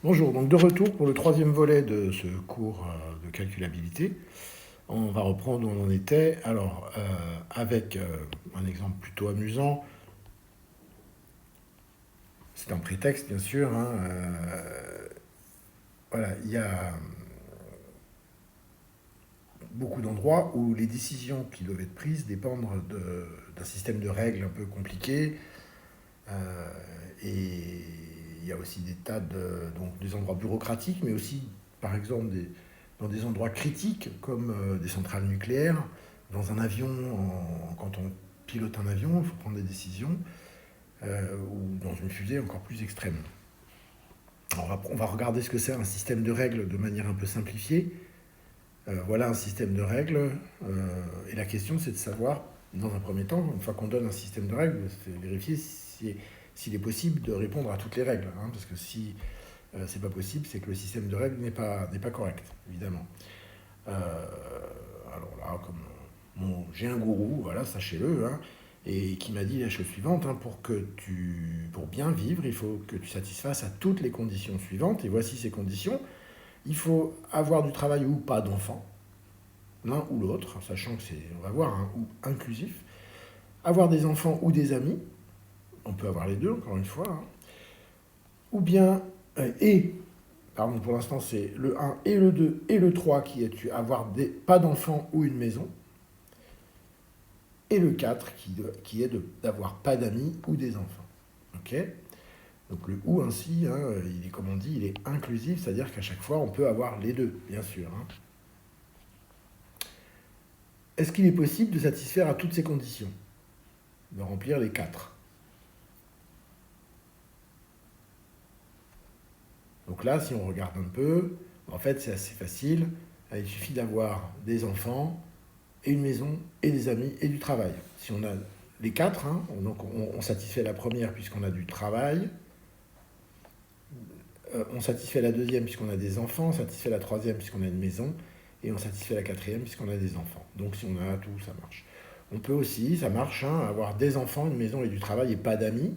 Bonjour, donc de retour pour le troisième volet de ce cours de calculabilité. On va reprendre où on en était. Alors, avec un exemple plutôt amusant, c'est un prétexte bien sûr, hein, voilà, il y a beaucoup d'endroits où les décisions qui doivent être prises dépendent d'un système de règles un peu compliqué. euh, et il y a aussi des tas donc des endroits bureaucratiques, mais aussi, par exemple, dans des endroits critiques comme des centrales nucléaires, dans un avion, quand on pilote un avion, il faut prendre des décisions, ou dans une fusée encore plus extrême. Alors, on va regarder ce que c'est un système de règles de manière un peu simplifiée. Voilà un système de règles, et la question c'est de savoir, dans un premier temps, une fois qu'on donne un système de règles, c'est vérifier s'il est possible de répondre à toutes les règles, hein, parce que si c'est pas possible, c'est que le système de règles n'est pas correct, évidemment. Euh, alors là, comme j'ai un gourou, voilà, sachez-le, hein, et qui m'a dit la chose suivante, hein, pour bien vivre, il faut que tu satisfasses à toutes les conditions suivantes, et voici ces conditions. Il faut avoir du travail ou pas d'enfant, l'un ou l'autre, sachant que c'est, on va voir, un ou inclusif. Avoir des enfants ou des amis, on peut avoir les deux, encore une fois, hein. Ou bien, pardon, pour l'instant c'est le un et le 2 et le 3 qui est avoir pas d'enfants ou une maison, et le 4 qui est d'avoir pas d'amis ou des enfants. Ok. Donc le ou ainsi, hein, il est comme on dit, il est inclusif, c'est-à-dire qu'à chaque fois on peut avoir les deux, bien sûr, hein. Est-ce qu'il est possible de satisfaire à toutes ces conditions, de remplir les 4? Donc là, si on regarde un peu, en fait c'est assez facile. Il suffit d'avoir des enfants, et une maison, et des amis, et du travail. Si on a les 4, hein, on satisfait la première puisqu'on a du travail, on satisfait la deuxième puisqu'on a des enfants, on satisfait la troisième puisqu'on a une maison, et on satisfait la quatrième puisqu'on a des enfants. Donc si on a tout, ça marche. On peut aussi, ça marche, hein, avoir des enfants, une maison et du travail et pas d'amis,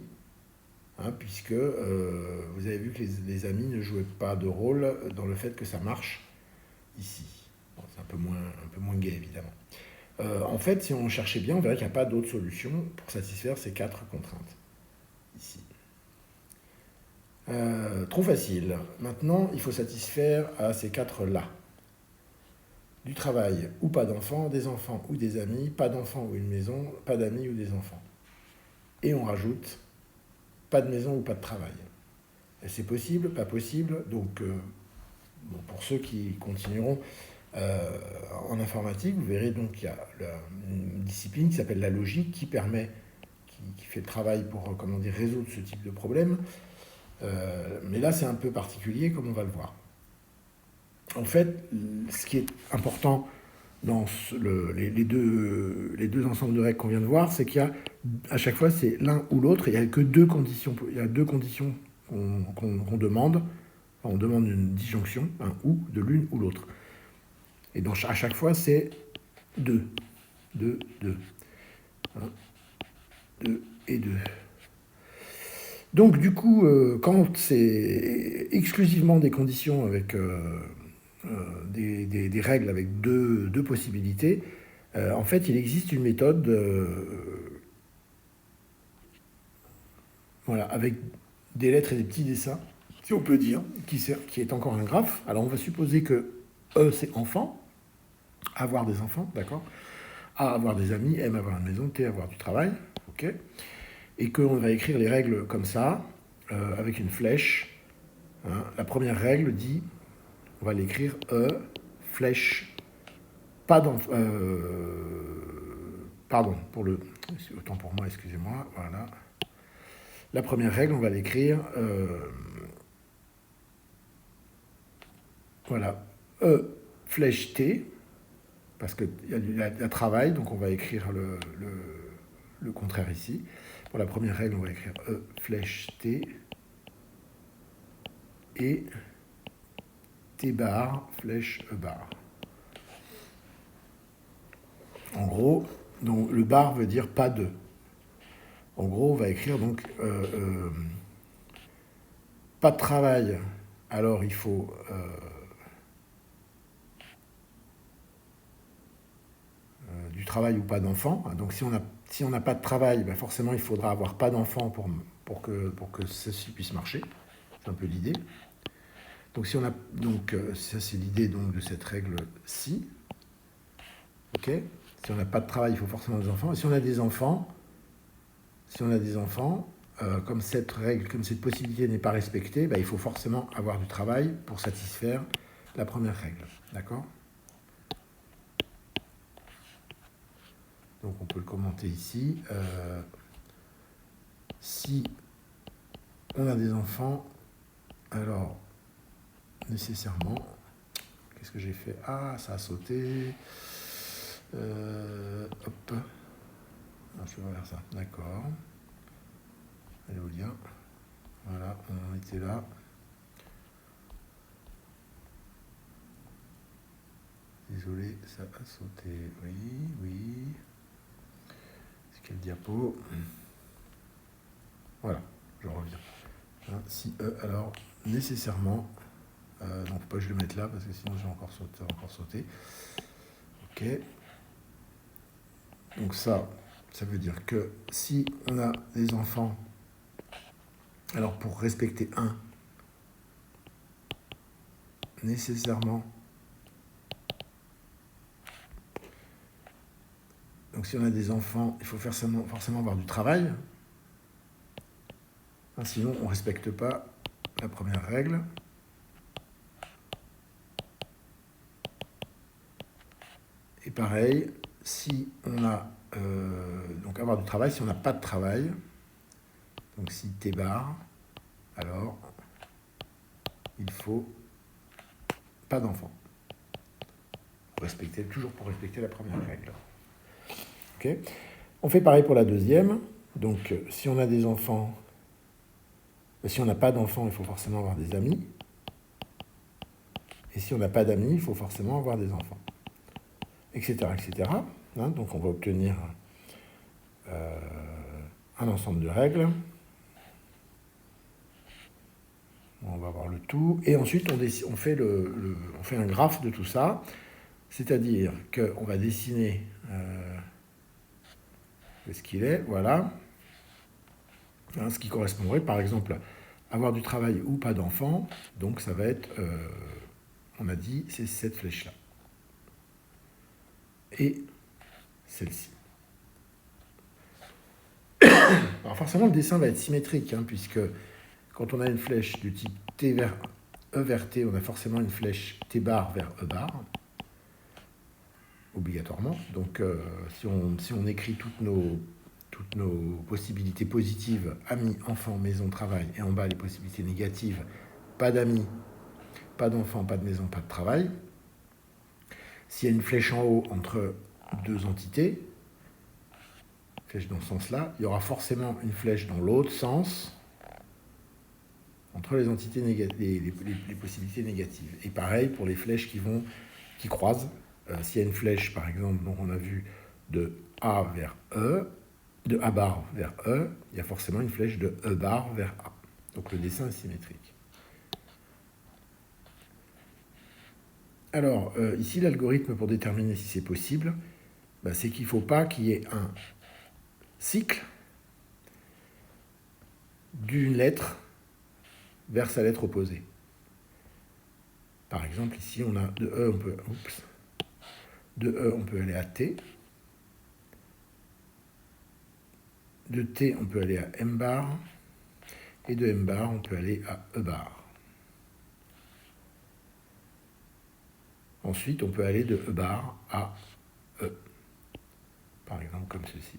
hein, puisque vous avez vu que les amis ne jouaient pas de rôle dans le fait que ça marche ici. Bon, c'est un peu moins gai évidemment. En fait, si on cherchait bien, on verrait qu'il n'y a pas d'autre solution pour satisfaire ces 4 contraintes ici. Trop facile. Maintenant, il faut satisfaire à ces 4-là. Du travail ou pas d'enfants, des enfants ou des amis, pas d'enfants ou une maison, pas d'amis ou des enfants. Et on rajoute pas de maison ou pas de travail. C'est possible, pas possible. Donc, bon, pour ceux qui continueront en informatique, vous verrez donc qu'il y a une discipline qui s'appelle la logique qui fait le travail pour comment dire, résoudre ce type de problème. Mais là, c'est un peu particulier, comme on va le voir. En fait, ce qui est important dans les deux ensembles de règles qu'on vient de voir, c'est qu'il y a à chaque fois c'est l'un ou l'autre. Il n'y a que deux conditions. Il y a deux conditions qu'on demande. Enfin, on demande une disjonction, un ou de l'une ou l'autre. Et donc à chaque fois c'est deux, deux, deux, hein, deux et deux. Donc du coup, quand c'est exclusivement des conditions avec des règles avec deux possibilités, en fait, il existe une méthode voilà, avec des lettres et des petits dessins, si on peut dire, qui est encore un graphe. Alors on va supposer que E, c'est enfant, avoir des enfants, d'accord. A, avoir des amis, M, avoir une maison, T, avoir du travail, ok. Et qu'on va écrire les règles comme ça, avec une flèche, hein. La première règle dit, on va l'écrire E, flèche, pas d'enfant. Pardon, autant pour moi, excusez-moi, voilà. La première règle, on va l'écrire, voilà, E, flèche T, parce qu'il y a travail, donc on va écrire le contraire ici. Pour la première règle, on va écrire E, flèche T, et T bar, flèche E bar. En gros, donc, le bar veut dire pas de. En gros, on va écrire donc pas de travail alors il faut du travail ou pas d'enfant. Donc si on n'a pas de travail, ben forcément il faudra avoir pas d'enfant pour que ceci puisse marcher. C'est un peu l'idée. Donc si on a donc ça c'est l'idée donc de cette règle-ci. Ok. Si on n'a pas de travail, il faut forcément des enfants. Et si on a des enfants, comme cette règle, comme cette possibilité n'est pas respectée, ben, il faut forcément avoir du travail pour satisfaire la première règle. D'accord? Donc on peut le commenter ici. Si on a des enfants, alors nécessairement, qu'est-ce que j'ai fait? Ah, ça a sauté. Hop. Ah, je vais refaire ça. D'accord. Allez au lien. Voilà, on en était là. Désolé, ça a sauté. Oui. C'est quel diapo? Voilà, je reviens. Hein, si alors nécessairement, donc pas je le mettre là parce que sinon je vais encore sauter. Ok. Donc ça veut dire que si on a des enfants, alors pour respecter 1, nécessairement, donc si on a des enfants, il faut forcément avoir du travail. Hein, sinon, on ne respecte pas la première règle. Et pareil, si on a donc avoir du travail, si on n'a pas de travail, donc si T bar, alors il faut pas d'enfant. Toujours pour respecter la première règle. Okay. On fait pareil pour la deuxième. Donc si on a des enfants, si on n'a pas d'enfants, il faut forcément avoir des amis. Et si on n'a pas d'amis, il faut forcément avoir des enfants. Etc. Hein, donc on va obtenir un ensemble de règles. On va voir le tout. Et ensuite, on fait un graphe de tout ça. C'est-à-dire qu'on va dessiner ce qu'il est. Voilà. Hein, ce qui correspondrait, par exemple, à avoir du travail ou pas d'enfant. Donc ça va être, on a dit, c'est cette flèche-là. Et celle-ci. Alors forcément, le dessin va être symétrique, hein, puisque quand on a une flèche du type T vers E vers T, on a forcément une flèche T bar vers E bar, obligatoirement. Donc si on écrit toutes nos possibilités positives, amis, enfants, maison, travail, et en bas les possibilités négatives, pas d'amis, pas d'enfants, pas de maison, pas de travail, s'il y a une flèche en haut entre deux entités, flèche dans ce sens-là, il y aura forcément une flèche dans l'autre sens entre les entités les possibilités négatives. Et pareil pour les flèches qui croisent. S'il y a une flèche, par exemple, dont on a vu de A vers E, de A bar vers E, il y a forcément une flèche de E bar vers A. Donc le dessin est symétrique. Alors, ici, l'algorithme pour déterminer si c'est possible, c'est qu'il ne faut pas qu'il y ait un cycle d'une lettre vers sa lettre opposée. Par exemple, ici, on a de E, on peut aller à T. De T, on peut aller à M bar. Et de M bar, on peut aller à E bar. Ensuite, on peut aller de E bar à E. Par exemple, comme ceci.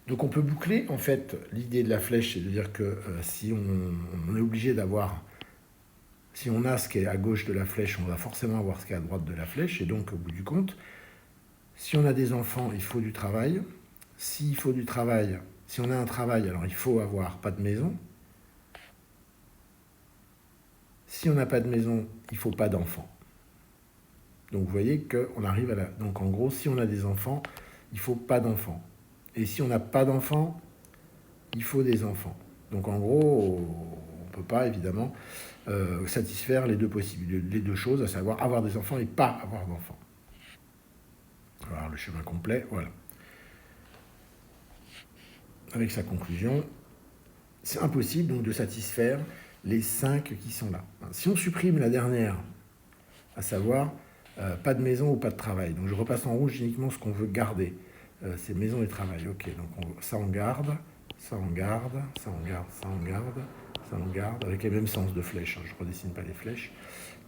Donc on peut boucler, en fait, l'idée de la flèche, c'est de dire que si on est obligé d'avoir, si on a ce qui est à gauche de la flèche, on va forcément avoir ce qui est à droite de la flèche, et donc au bout du compte, si on a des enfants, il faut du travail. S'il faut du travail, si on a un travail, alors il faut avoir pas de maison. Si on n'a pas de maison, il ne faut pas d'enfants. Donc vous voyez qu'on arrive à la... Donc en gros, si on a des enfants, il ne faut pas d'enfants. Et si on n'a pas d'enfants, il faut des enfants. Donc en gros, ne peut pas évidemment satisfaire les deux choses, à savoir avoir des enfants et pas avoir d'enfants. Alors le schéma complet, voilà. Avec sa conclusion, c'est impossible donc de satisfaire les 5 qui sont là. Si on supprime la dernière, à savoir pas de maison ou pas de travail, donc je repasse en rouge uniquement ce qu'on veut garder, c'est maison et travail. Ok, donc ça on garde, ça on garde, ça on garde, ça on garde, ça on garde, avec les mêmes sens de flèches, je ne redessine pas les flèches.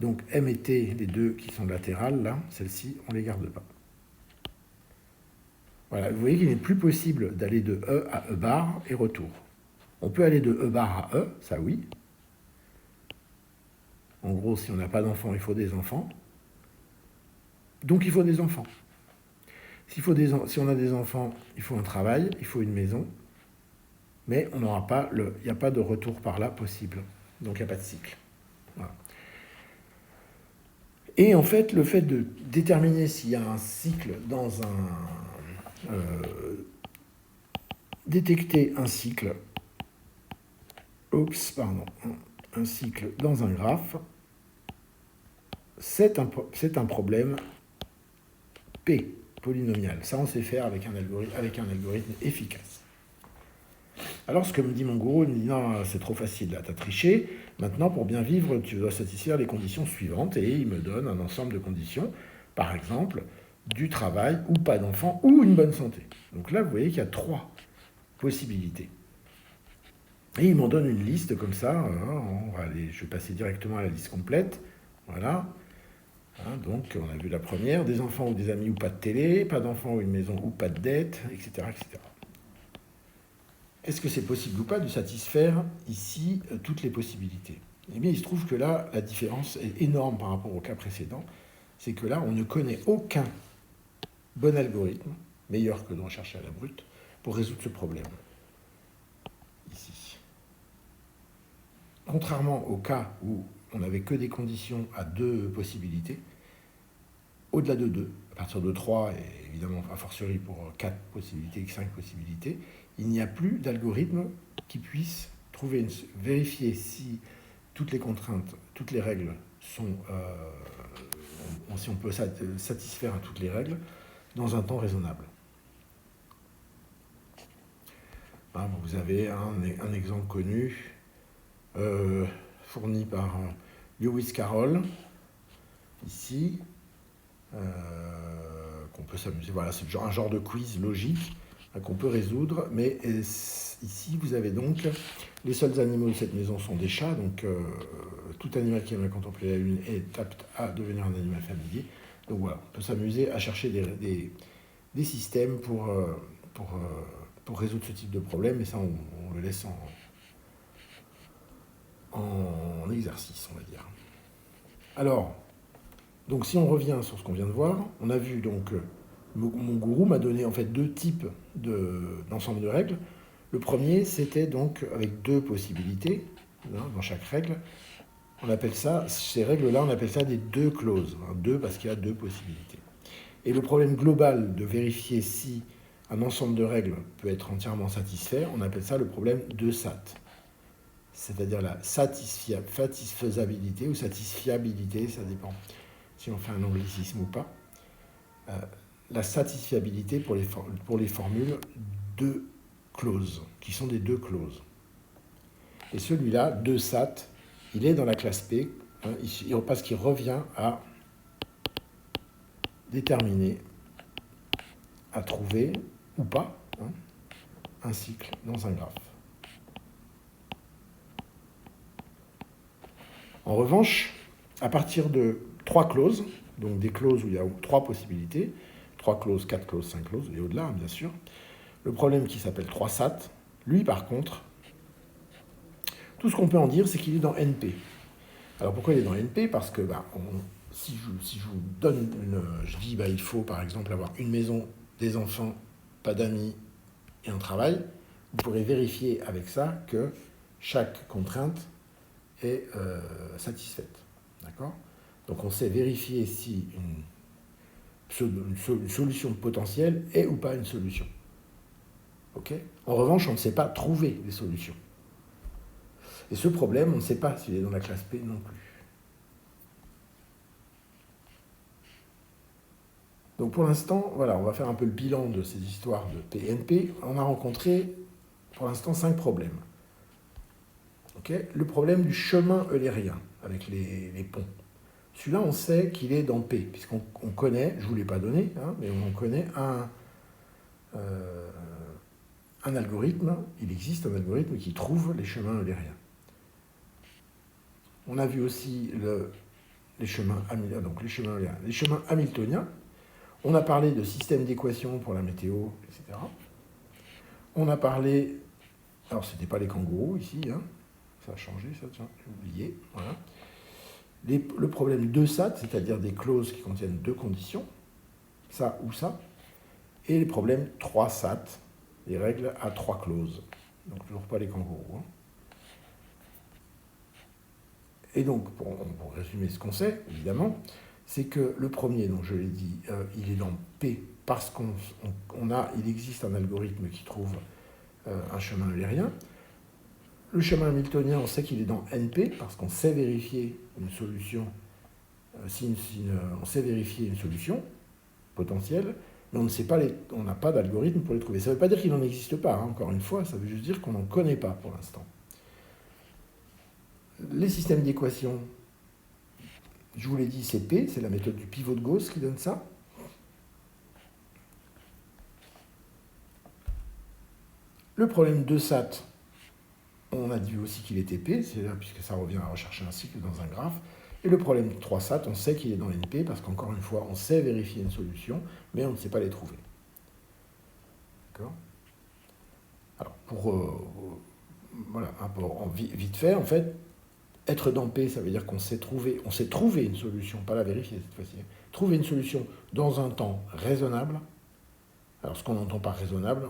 Donc M et T, les deux qui sont latérales, là, celles-ci, on ne les garde pas. Voilà, vous voyez qu'il n'est plus possible d'aller de E à E bar et retour. On peut aller de E bar à E, ça oui. En gros, si on n'a pas d'enfants, il faut des enfants. Donc il faut des enfants. Si on a des enfants, il faut un travail, il faut une maison. Mais on n'aura pas il n'y a pas de retour par là possible. Donc il n'y a pas de cycle. Voilà. Et en fait, le fait de déterminer s'il y a un cycle dans un... détecter un cycle... un cycle dans un graphe, c'est un problème P, polynomial. Ça, on sait faire avec un algorithme efficace. Alors, ce que me dit mon gourou, il me dit non, c'est trop facile, là, t'as triché. Maintenant, pour bien vivre, tu dois satisfaire les conditions suivantes. Et il me donne un ensemble de conditions, par exemple, du travail, ou pas d'enfant, ou une bonne santé. Donc là, vous voyez qu'il y a 3 possibilités. Et il m'en donne une liste comme ça. Je vais passer directement à la liste complète. Voilà. Donc, on a vu la première, des enfants ou des amis ou pas de télé, pas d'enfants ou une maison ou pas de dette, etc. etc. Est-ce que c'est possible ou pas de satisfaire ici toutes les possibilités? Eh bien, il se trouve que là, la différence est énorme par rapport au cas précédent. C'est que là, on ne connaît aucun bon algorithme, meilleur que de rechercher à la brute, pour résoudre ce problème. Ici. Contrairement au cas où on n'avait que des conditions à 2 possibilités, au-delà de 2, à partir de 3, et évidemment a fortiori pour 4 possibilités, 5 possibilités, il n'y a plus d'algorithme qui puisse vérifier si toutes les contraintes, toutes les règles sont... si on peut satisfaire à toutes les règles dans un temps raisonnable. Vous avez un exemple connu fourni par Lewis Carroll, ici, qu'on peut s'amuser. Voilà, c'est un genre de quiz logique qu'on peut résoudre, mais ici, vous avez donc les seuls animaux de cette maison sont des chats, donc tout animal qui aime à contempler la lune est apte à devenir un animal familier. Donc voilà, on peut s'amuser à chercher des systèmes pour résoudre ce type de problème, et ça, on le laisse en exercice, on va dire. Alors, donc si on revient sur ce qu'on vient de voir, on a vu donc, mon gourou m'a donné en fait 2 types d'ensemble de règles. Le premier, c'était donc avec 2 possibilités, dans chaque règle. On appelle ça, ces règles-là, on appelle ça des 2 clauses. 2 parce qu'il y a 2 possibilités. Et le problème global de vérifier si un ensemble de règles peut être entièrement satisfait, on appelle ça le problème de SAT. C'est-à-dire la satisfaisabilité ou satisfiabilité, ça dépend si on fait un anglicisme ou pas. La satisfiabilité pour les formules de clauses, qui sont des 2 clauses. Et celui-là, de SAT, il est dans la classe P, parce qu'il revient à déterminer, à trouver, ou pas, un cycle dans un graphe. En revanche, à partir de 3 clauses, donc des clauses où il y a 3 possibilités, 3 clauses, 4 clauses, 5 clauses, et au-delà, bien sûr, le problème qui s'appelle 3 SAT, lui, par contre, tout ce qu'on peut en dire, c'est qu'il est dans NP. Alors, pourquoi il est dans NP? Parce que si je vous donne je dis, il faut, par exemple, avoir une maison, des enfants, pas d'amis et un travail, vous pourrez vérifier avec ça que chaque contrainte est satisfaite. D'accord? Donc on sait vérifier si une solution potentielle est ou pas une solution. Okay? En revanche, on ne sait pas trouver des solutions. Et ce problème, on ne sait pas s'il est dans la classe P non plus. Donc pour l'instant, voilà, on va faire un peu le bilan de ces histoires de PNP. On a rencontré pour l'instant 5 problèmes. Okay, le problème du chemin eulérien avec les ponts. Celui-là, on sait qu'il est dans P, puisqu'on connaît, je ne vous l'ai pas donné, hein, mais on connaît un algorithme, il existe un algorithme qui trouve les chemins eulériens. On a vu aussi les chemins hamiltoniens. On a parlé de système d'équations pour la météo, etc. On a parlé, alors ce n'était pas les kangourous ici, hein, ça a changé, ça, tiens, j'ai oublié, voilà. Le problème 2 SAT, c'est-à-dire des clauses qui contiennent 2 conditions, ça ou ça, et les problèmes 3 SAT, les règles à 3 clauses. Donc toujours pas les kangourous. Hein. Et donc, pour résumer ce qu'on sait, évidemment, c'est que le premier, donc je l'ai dit, il est dans P parce il existe un algorithme qui trouve un chemin eulérien. Le chemin hamiltonien, on sait qu'il est dans NP parce qu'on sait vérifier une solution, on sait vérifier une solution potentielle, mais on n'a pas d'algorithme pour les trouver. Ça ne veut pas dire qu'il n'en existe pas, hein, encore une fois, ça veut juste dire qu'on n'en connaît pas pour l'instant. Les systèmes d'équations, je vous l'ai dit, c'est P, c'est la méthode du pivot de Gauss qui donne ça. Le problème de SAT, on a dit aussi qu'il était P, puisque ça revient à rechercher un cycle dans un graphe. Et le problème 3 SAT, on sait qu'il est dans NP, parce qu'encore une fois, on sait vérifier une solution, mais on ne sait pas les trouver. D'accord ? Alors, voilà, vite fait, en fait, être dans P, ça veut dire qu'on sait trouver une solution, pas la vérifier cette fois-ci, trouver une solution dans un temps raisonnable. Alors, ce qu'on entend par raisonnable,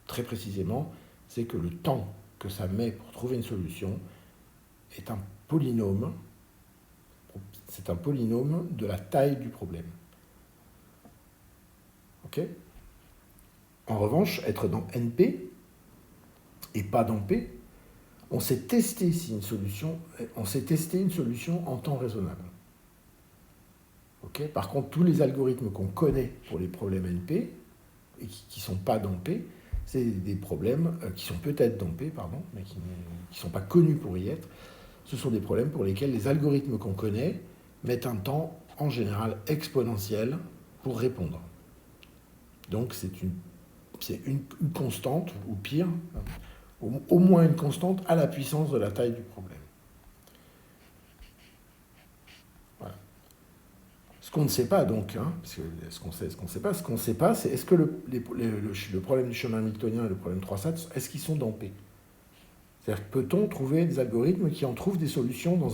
très précisément, c'est que le temps que ça met pour trouver une solution est un polynôme. C'est un polynôme de la taille du problème. Ok ? En revanche, être dans NP et pas dans P, on sait tester une solution en temps raisonnable. Okay ? Par contre, tous les algorithmes qu'on connaît pour les problèmes NP et qui ne sont pas dans P, c'est des problèmes qui sont peut-être dans P, pardon, mais qui ne sont pas connus pour y être. Ce sont des problèmes pour lesquels les algorithmes qu'on connaît mettent un temps, en général, exponentiel pour répondre. Donc, c'est une constante, ou pire, au moins une constante à la puissance de la taille du problème. Voilà. Ce qu'on ne sait pas, donc, hein, parce que ce qu'on sait, ce qu'on ne sait pas, c'est est-ce que le problème du chemin hamiltonien et le problème 3 SAT, est-ce qu'ils sont dans P ? C'est-à-dire, peut-on trouver des algorithmes qui en trouvent des solutions dans